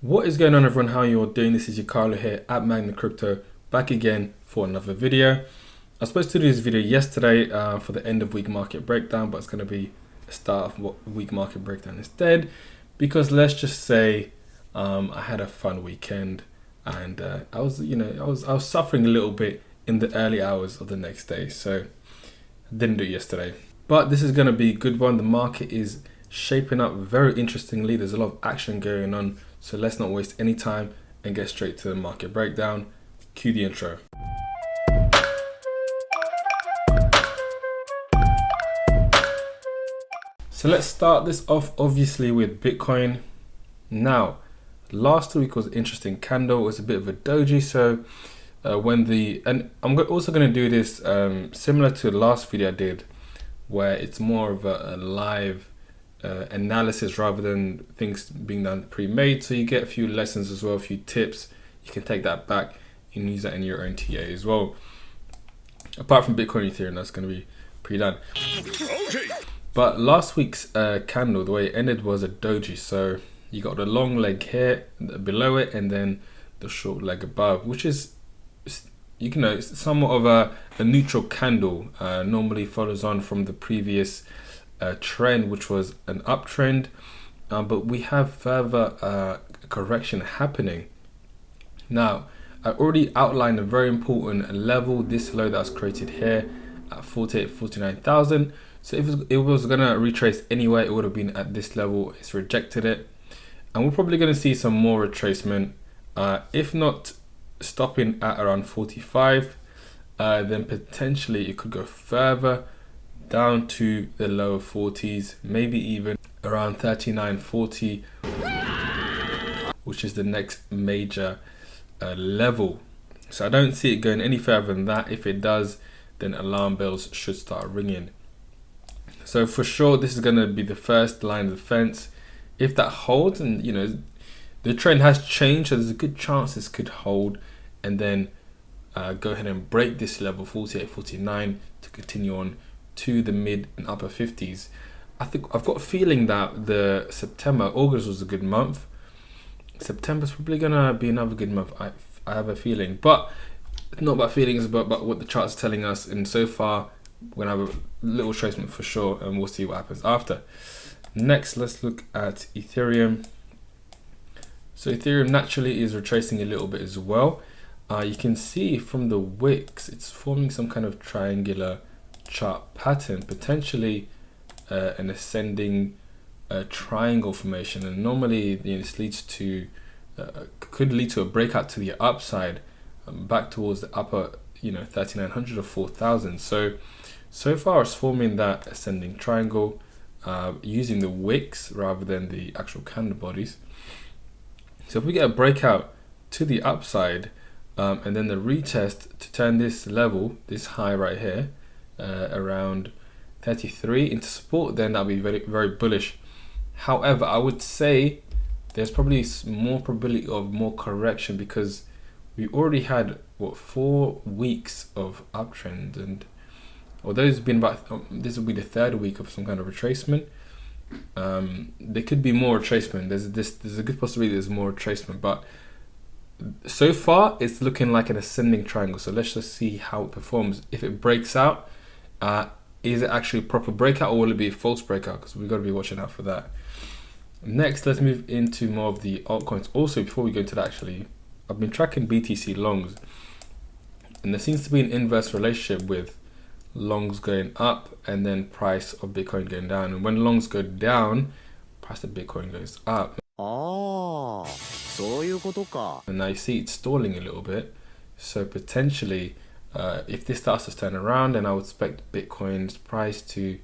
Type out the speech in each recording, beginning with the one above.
What is going on, everyone? How you're doing? This is your Carlo here at Magna Crypto, back again for another video. I was supposed to do this video yesterday for the end of week market breakdown, but it's going to be a start of week market breakdown instead, because let's just say I had a fun weekend and I was suffering a little bit in the early hours of the next day, so I didn't do it yesterday. But this is going to be a good one. The market is shaping up very interestingly. There's a lot of action going on. So let's not waste any time and get straight to the market breakdown. Cue the intro. So let's start this off obviously with Bitcoin. Now, last week was an interesting candle. It was a bit of a doji. So and I'm also going to do this similar to the last video I did, where it's more of a live analysis rather than things being done pre-made, so you get a few lessons as well, a few tips. You can take that back and use that in your own TA as well. Apart from Bitcoin and Ethereum, that's going to be pre-done. Okay. But last week's candle, the way it ended was a doji. So you got the long leg here below it, and then the short leg above, which is, you know, it's somewhat of a neutral candle. Normally follows on from the previous trend, which was an uptrend, but we have further correction happening. Now, I already outlined a very important level, this low that was created here at 49,000. So if it was gonna retrace anywhere, it would have been at this level. It's rejected it, and we're probably gonna see some more retracement, if not stopping at around 45, then potentially it could go further down to the lower 40s, maybe even around 39.40, which is the next major level. So I don't see it going any further than that. If it does, then alarm bells should start ringing. So for sure, this is going to be the first line of defense. If that holds, and you know, the trend has changed, so there's a good chance this could hold and then go ahead and break this level 48, 49 to continue on to the mid and upper 50s. I think I've got a feeling that August was a good month. September's probably gonna be another good month. I have a feeling, but it's not about feelings, but about what the chart's telling us. And so far, we're gonna have a little retracement for sure, and we'll see what happens after. Next, let's look at Ethereum. So Ethereum naturally is retracing a little bit as well. You can see from the wicks, it's forming some kind of triangular chart pattern, potentially an ascending triangle formation, and normally this leads to could lead to a breakout to the upside, back towards the upper 3900 or 4000. So far it's forming that ascending triangle using the wicks rather than the actual candle bodies. So if we get a breakout to the upside, and then the retest to turn this level, this high right here, around 33 into support, then that'll be very, very bullish. However, I would say there's probably more probability of more correction, because we already had 4 weeks of uptrend, and although it's been about this will be the 3rd week of some kind of retracement, there could be more retracement. There's a good possibility there's more retracement, but so far it's looking like an ascending triangle. So let's just see how it performs. If it breaks out, is it actually a proper breakout, or will it be a false breakout? Because we've got to be watching out for that. Next, let's move into more of the altcoins. Also, before we go into that, actually, I've been tracking BTC longs, and there seems to be an inverse relationship with longs going up and then price of Bitcoin going down. And when longs go down, price of Bitcoin goes up. And now you see it's stalling a little bit. So potentially, if this starts to turn around, then I would expect Bitcoin's price to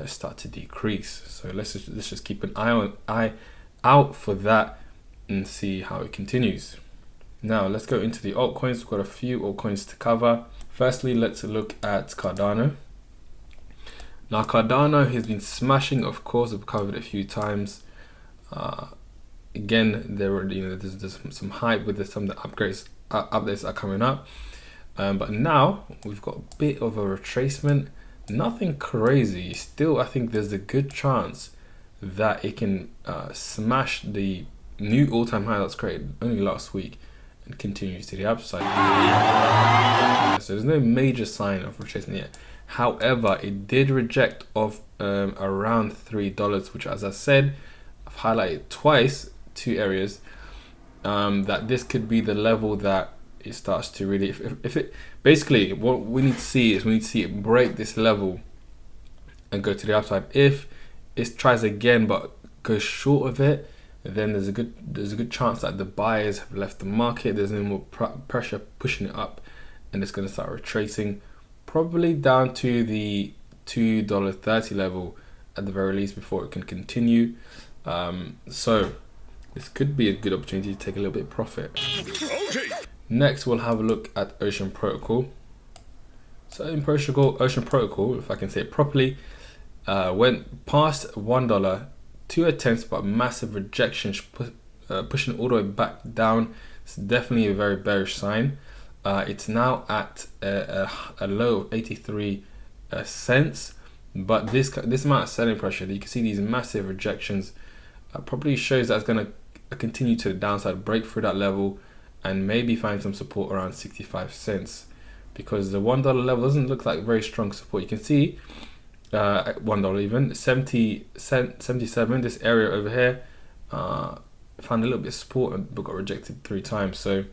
start to decrease. So let's just keep an eye out for that and see how it continues. Now let's go into the altcoins. We've got a few altcoins to cover. Firstly, let's look at Cardano. Now Cardano has been smashing, of course. I've covered it a few times. Again, there's some hype with some of the updates are coming up. But now we've got a bit of a retracement, nothing crazy. Still, I think there's a good chance that it can smash the new all-time high that's created only last week and continues to the upside. So there's no major sign of retracement yet. However, it did reject off around $3, which, as I said, I've highlighted twice, two areas, that this could be the level that it starts to really, if it basically, what we need to see is, we need to see it break this level and go to the upside. If it tries again but goes short of it, then there's a good chance that the buyers have left the market. There's no more pressure pushing it up, and it's going to start retracing, probably down to the $2.30 level at the very least before it can continue. So this could be a good opportunity to take a little bit of profit. Okay. Next, we'll have a look at Ocean Protocol. So in Ocean Protocol, if I can say it properly, went past $1, 2 attempts, but massive rejection, pushing all the way back down. It's definitely a very bearish sign. It's now at a low of 83 cents, but this amount of selling pressure, you can see these massive rejections, probably shows that it's going to continue to the downside, break through that level, and maybe find some support around 65 cents, because the $1 level doesn't look like very strong support. You can see at $1 even 77, this area over here found a little bit of support but got rejected 3 times. So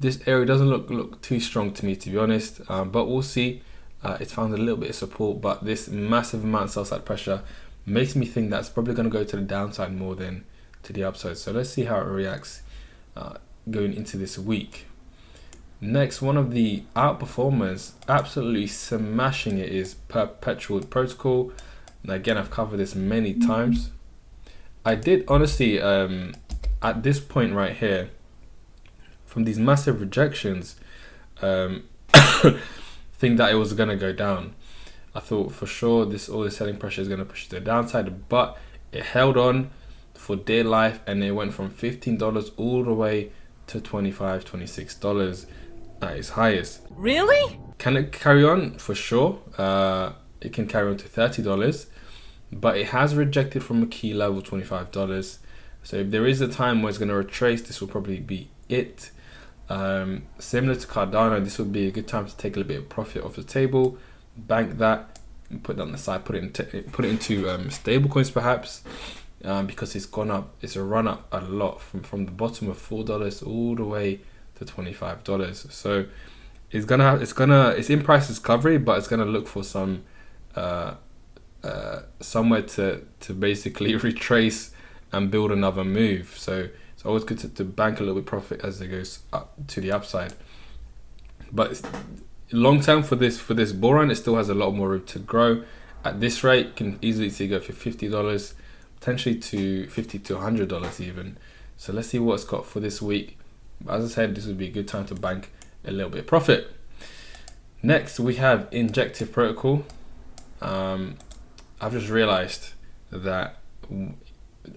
this area doesn't look too strong to me, to be honest, but we'll see. It's found a little bit of support, but this massive amount of sell side pressure makes me think that's probably going to go to the downside more than to the upside. So let's see how it reacts going into this week. Next, one of the outperformers, absolutely smashing it, is Perpetual Protocol. And again, I've covered this many times. I did honestly, at this point right here, from these massive rejections, think that it was going to go down. I thought for sure all this selling pressure is going to push it to the downside, but it held on for dear life, and it went from $15 all the way to $25, $26 at its highest. Really? Can it carry on? For sure. It can carry on to $30, but it has rejected from a key level, $25. So if there is a time where it's going to retrace, this will probably be it. Similar to Cardano, this would be a good time to take a little bit of profit off the table, bank that, and put it on the side, put it into stable coins perhaps, because it's gone up. It's a run up a lot from the bottom of $4 all the way to $25. So it's in price discovery, but it's gonna look for some somewhere to basically retrace and build another move. So it's always good to bank a little bit profit as it goes up to the upside. But long term for this bull run, it still has a lot more room to grow. At this rate, you can easily see it go for $50, potentially to $50 to $100 even. So let's see what it's got for this week. As I said, this would be a good time to bank a little bit of profit. Next, we have Injective Protocol. I've just realized that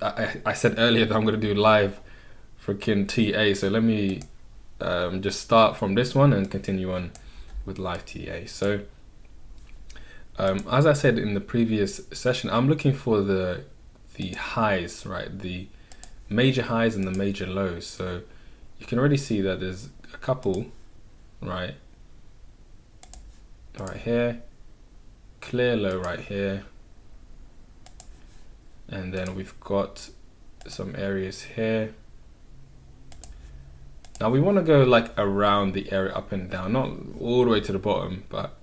I said earlier that I'm going to do live freaking TA. So let me just start from this one and continue on with live TA. So as I said in the previous session, I'm looking for the highs, right? The major highs and the major lows. So you can already see that there's a couple, right here, clear low right here, and then we've got some areas here. Now we want to go like around the area up and down, not all the way to the bottom, but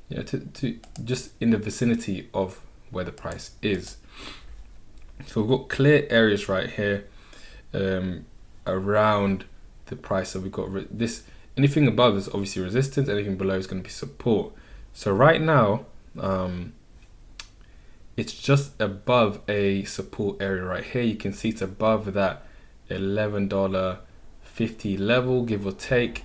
you know, to just in the vicinity of where the price is. So we've got clear areas right here around the price. So we've got this, anything above is obviously resistance, anything below is going to be support. So right now it's just above a support area right here. You can see it's above that $11.50 level, give or take.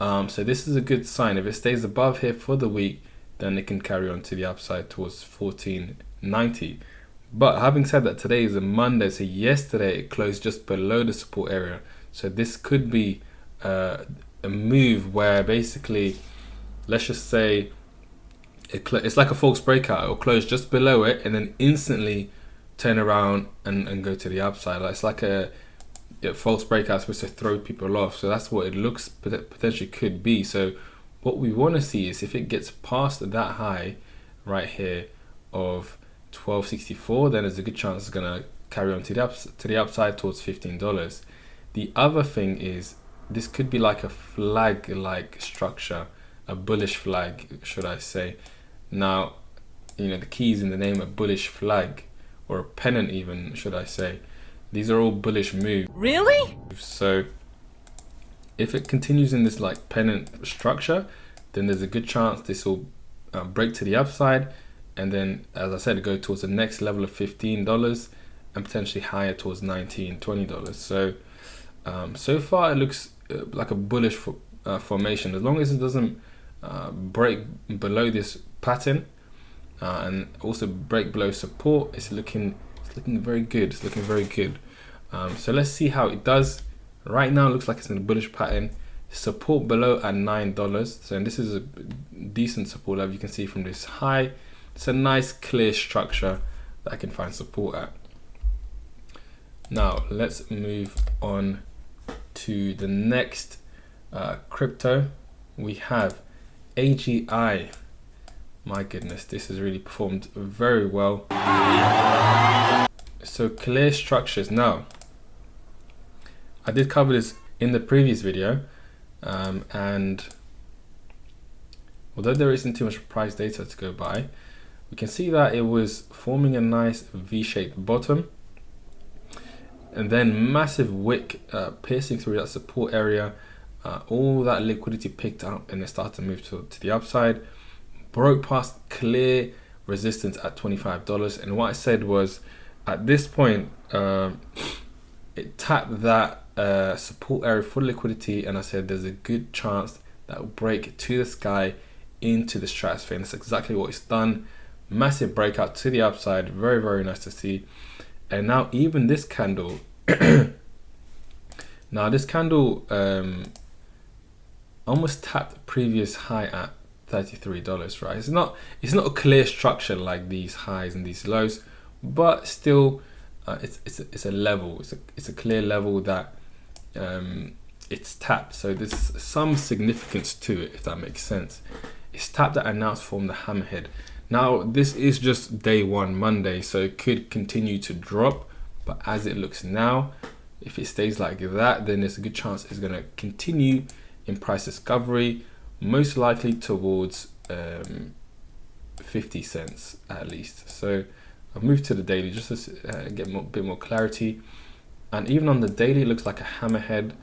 So this is a good sign. If it stays above here for the week, then it can carry on to the upside towards $14.90. But having said that, today is a Monday, so yesterday it closed just below the support area. So this could be a move where basically, let's just say it's like a false breakout. It'll close just below it and then instantly turn around and go to the upside. Like, it's like a false breakout supposed to throw people off. So that's what it looks potentially could be. So what we want to see is if it gets past that high right here of 1264, then there's a good chance it's gonna carry on to the upside towards $15. The other thing is this could be like a flag like structure, a bullish flag, should I say. Now, you know, the key is in the name, a bullish flag, or a pennant even, should I say. These are all bullish moves. Really? So if it continues in this like pennant structure, then there's a good chance this will break to the upside, and then, as I said, go towards the next level of $15 and potentially higher towards $19, $20. So so far it looks like a bullish formation, as long as it doesn't break below this pattern and also break below support. It's looking very good. It's looking very good. So let's see how it does. Right now it looks like it's in a bullish pattern. Support below at $9. So, and this is a decent support level. You can see from this high, it's a nice clear structure that I can find support at. Now let's move on to the next crypto. We have AGI. My goodness, this has really performed very well. So clear structures. Now, I did cover this in the previous video, and although there isn't too much price data to go by, we can see that it was forming a nice V-shaped bottom, and then massive wick piercing through that support area. All that liquidity picked up and it started to move to the upside, broke past clear resistance at $25. And what I said was, at this point, it tapped that support area for liquidity, and I said there's a good chance that will break to the sky into the stratosphere, and that's exactly what it's done. Massive breakout to the upside, very, very nice to see. And now even this candle, now this candle almost tapped the previous high at $33, right? It's not a clear structure like these highs and these lows, but still it's a level, it's a clear level that it's tapped. So there's some significance to it, if that makes sense. It's tapped that and now it's formed the hammerhead. Now this is just day one, Monday, so it could continue to drop, but as it looks now, if it stays like that, then there's a good chance it's going to continue in price discovery, most likely towards 50 cents at least. So I've moved to the daily just to get a bit more clarity, and even on the daily it looks like a hammerhead.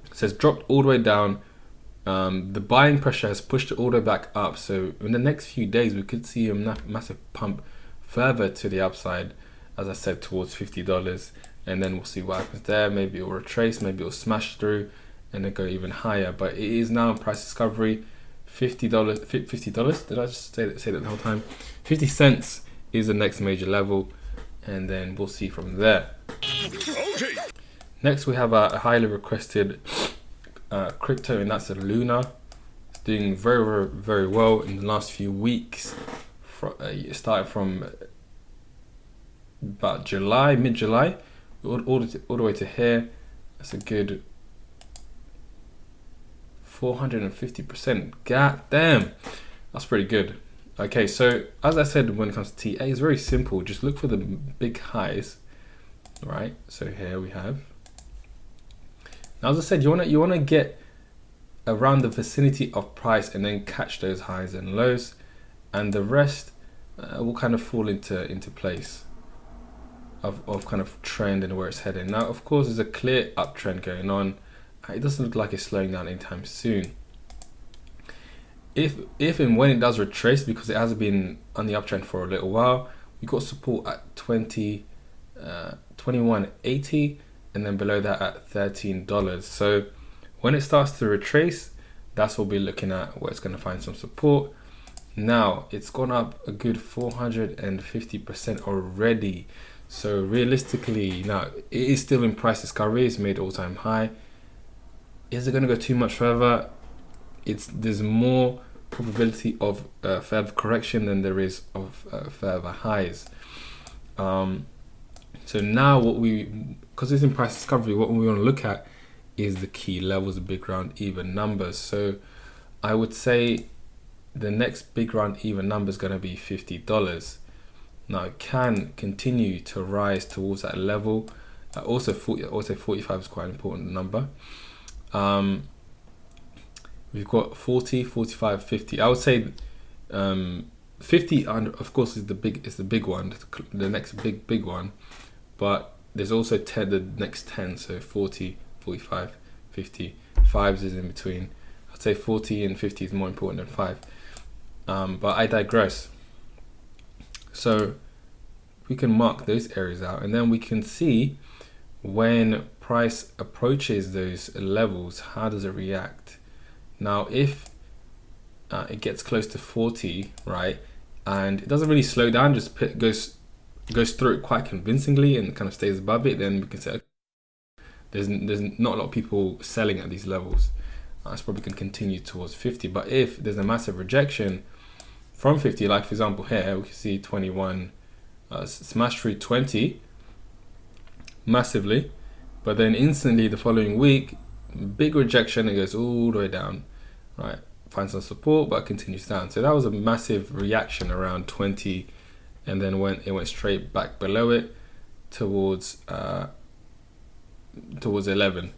It says dropped all the way down. The buying pressure has pushed it all the way back up, so in the next few days we could see a massive pump further to the upside, as I said, towards $50, and then we'll see what happens there. Maybe it'll retrace, maybe it'll smash through and then go even higher, but it is now in price discovery. $50, did I just say that the whole time? 50 cents is the next major level, and then we'll see from there. Okay. Next we have a highly requested crypto, and that's a Luna. It's doing very, very, very well in the last few weeks. It started from about July, mid-July, all the way to here. That's a good 450%. God damn, that's pretty good. Okay, so as I said, when it comes to TA, it's very simple. Just look for the big highs, right? So here we have. Now, as I said, you wanna get around the vicinity of price and then catch those highs and lows, and the rest will kind of fall into place of kind of trend and where it's heading. Now, of course, there's a clear uptrend going on. It doesn't look like it's slowing down anytime soon. If and when it does retrace, because it has been on the uptrend for a little while, we got support at 21.80, and then below that at $13. So when it starts to retrace, that's what we'll be looking at, where it's going to find some support. Now it's gone up a good 450% already. So realistically, now it is still in price discovery. It's made all-time high. Is it going to go too much further? There's more probability of further correction than there is of further highs. So now because it's in price discovery, what we want to look at is the key levels of big round even numbers. So I would say the next big round even number is going to be $50. Now it can continue to rise towards that level. Also 45 is quite an important number. We've got 40, 45, 50. I would say 50, of course, is the big one, the next big one. But there's also the next 10, so 40, 45, 50. 5s is in between. I'd say 40 and 50 is more important than 5. But I digress. So we can mark those areas out, and then we can see when price approaches those levels, how does it react? Now, if it gets close to 40, right, and it doesn't really slow down, just goes through it quite convincingly and kind of stays above it, then we can say, okay, there's not a lot of people selling at these levels. It's probably going to continue towards 50. But if there's a massive rejection from 50, like for example here, we can see 21 smash through 20 massively, but then instantly the following week, big rejection, it goes all the way down, right? Finds some support but continues down. So that was a massive reaction around 20, and then it went straight back below it towards 11.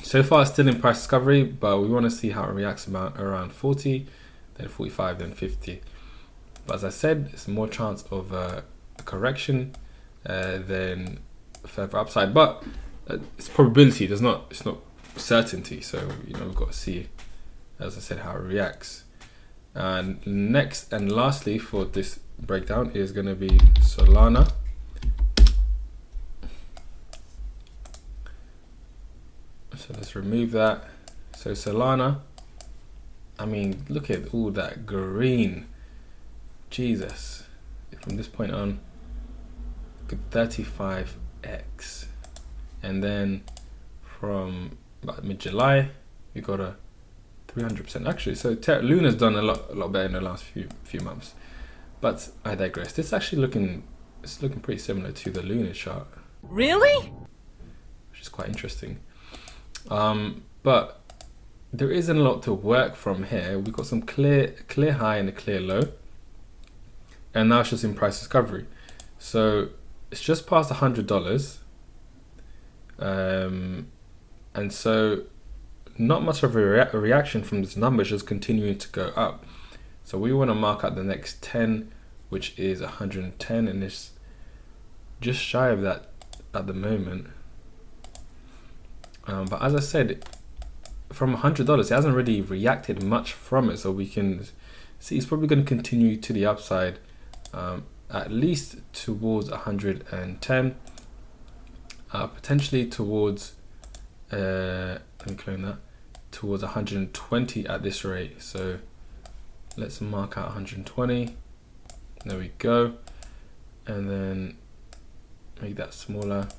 So far it's still in price discovery, but we want to see how it reacts around 40, then 45, then 50. But as I said, it's more chance of a correction than further upside. But it's probability. It's not certainty. So we've got to see, as I said, how it reacts. And next and lastly for this breakdown is going to be Solana. So let's remove that. So Solana, I mean, look at all that green. Jesus. From this point on, look at 35x. And then from about mid-July, we got a 300% actually. So Luna's done a lot better in the last few months. But I digress. It's looking pretty similar to the Luna chart. Really? Which is quite interesting. But there isn't a lot to work from here. We've got some clear high and a clear low, and now it's just in price discovery. So it's just past $100, and so not much of a reaction from this number, just continuing to go up. So we want to mark out the next 10, which is 110, and it's just shy of that at the moment. But as I said, from $100, it hasn't really reacted much from it. So we can see it's probably going to continue to the upside, at least towards 110, potentially towards, let me claim that, towards 120 at this rate. So let's mark out 120. There we go. And then make that smaller.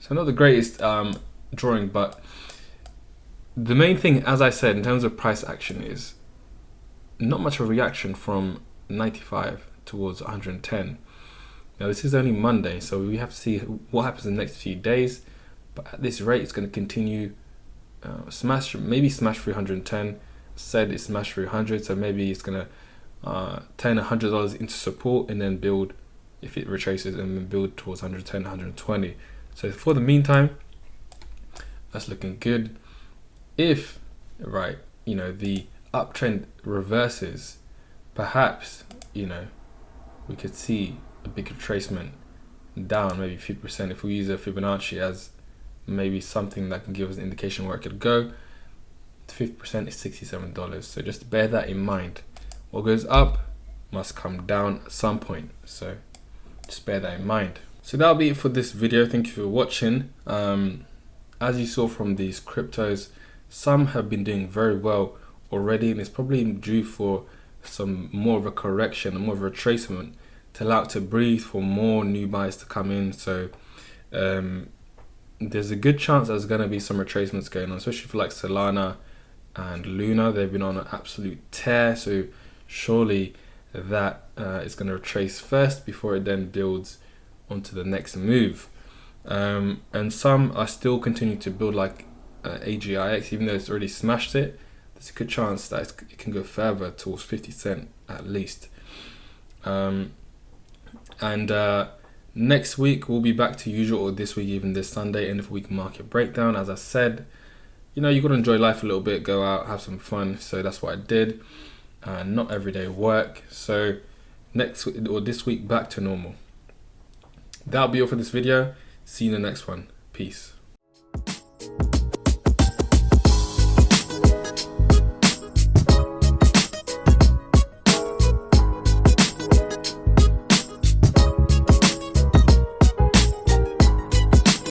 So not the greatest drawing, but the main thing, as I said, in terms of price action, is not much of a reaction from 95 towards 110. Now this is only Monday, so we have to see what happens in the next few days. But at this rate, it's going to continue maybe smash through 110. Said it smashed through 100, so maybe it's going to turn $100 into support and then build, if it retraces, and then build towards 110, 120. So for the meantime, that's looking good. If, right, the uptrend reverses, perhaps, we could see a big retracement down, maybe 50%, if we use a Fibonacci as maybe something that can give us an indication where it could go. 50% is $67. So just bear that in mind. What goes up must come down at some point. So just bear that in mind. So that'll be it for this video. Thank you for watching. As you saw from these cryptos, some have been doing very well already, and it's probably due for some more of a correction and more of a retracement to allow it to breathe for more new buys to come in. So there's a good chance there's going to be some retracements going on, especially for like Solana and Luna. They've been on an absolute tear, so surely that it's going to retrace first before it then builds onto the next move. And some are still continuing to build, like AGIX, even though it's already smashed it. There's a good chance that it can go further towards 50 cent at least. And next week we'll be back to usual, or this week, even this Sunday, end of week market breakdown. As I said, you know, you got to enjoy life a little bit, go out, have some fun. So that's what I did. Not everyday work. So next or this week, back to normal. That'll be all for this video. See you in the next one. Peace.